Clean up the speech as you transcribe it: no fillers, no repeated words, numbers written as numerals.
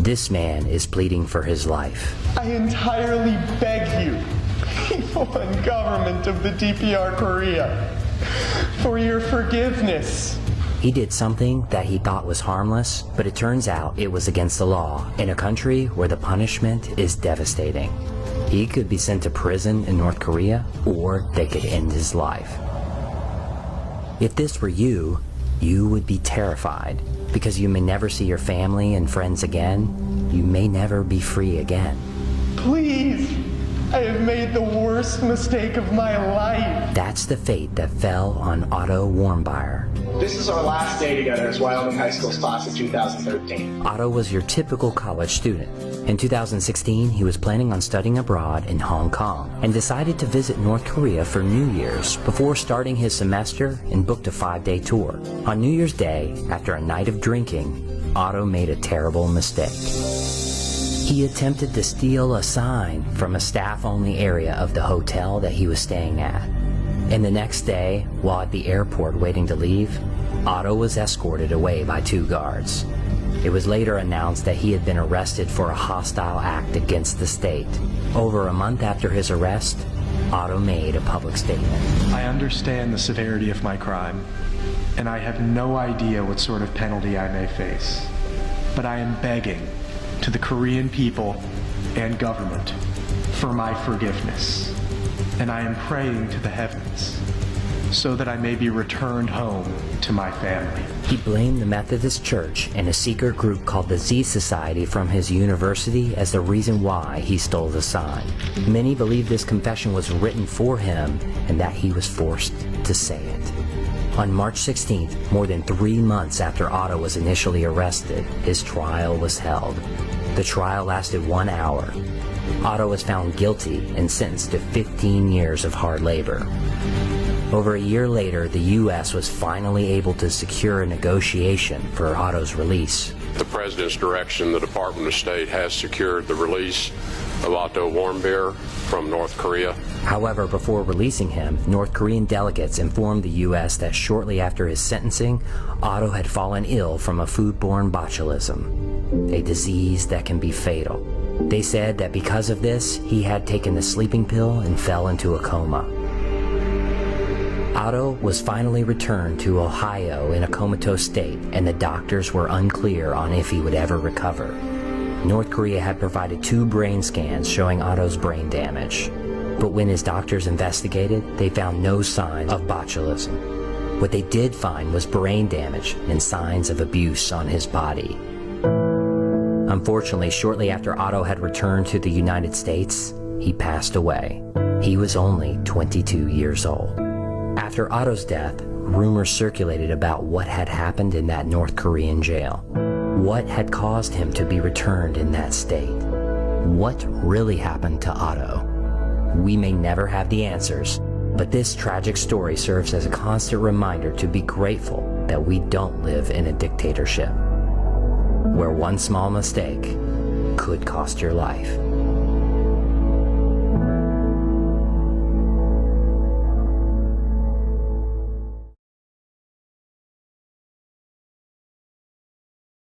This man is pleading for his life. I entirely beg you, people and government of the DPR Korea, for your forgiveness. He did something that he thought was harmless, but it turns out it was against the law in a country where the punishment is devastating. He could be sent to prison in North Korea, or they could end his life. If this were you, you would be terrified, because you may never see your family and friends again. You may never be free again. Please, I have made the worst mistake of my life. That's the fate that fell on Otto Warmbier. This is our last day together as Wyoming High School's class of 2013. Otto was your typical college student. In 2016, he was planning on studying abroad in Hong Kong and decided to visit North Korea for New Year's before starting his semester and booked a 5-day tour. On New Year's Day, after a night of drinking, Otto made a terrible mistake. He attempted to steal a sign from a staff-only area of the hotel that he was staying at. And the next day, while at the airport waiting to leave, Otto was escorted away by 2 guards. It was later announced that he had been arrested for a hostile act against the state. Over a month after his arrest, Otto made a public statement. I understand the severity of my crime, and I have no idea what sort of penalty I may face. But I am begging to the Korean people and government for my forgiveness. And I am praying to the heavens so that I may be returned home to my family. He blamed the Methodist Church and a secret group called the Z Society from his university as the reason why he stole the sign. Many believe this confession was written for him and that he was forced to say it. On March 16th, more than 3 months after Otto was initially arrested, his trial was held. The trial lasted 1 hour. Otto was found guilty and sentenced to 15 years of hard labor. Over a year later, the U.S. was finally able to secure a negotiation for Otto's release. The President's direction, the Department of State has secured the release of Otto Warmbier from North Korea. However, before releasing him, North Korean delegates informed the U.S. that shortly after his sentencing, Otto had fallen ill from a foodborne botulism, a disease that can be fatal. They said that because of this, he had taken a sleeping pill and fell into a coma. Otto was finally returned to Ohio in a comatose state, and the doctors were unclear on if he would ever recover. North Korea had provided 2 brain scans showing Otto's brain damage. But when his doctors investigated, they found no sign of botulism. What they did find was brain damage and signs of abuse on his body. Unfortunately, shortly after Otto had returned to the United States, he passed away. He was only 22 years old. After Otto's death, rumors circulated about what had happened in that North Korean jail. What had caused him to be returned in that state? What really happened to Otto? We may never have the answers, but this tragic story serves as a constant reminder to be grateful that we don't live in a dictatorship, where one small mistake could cost your life.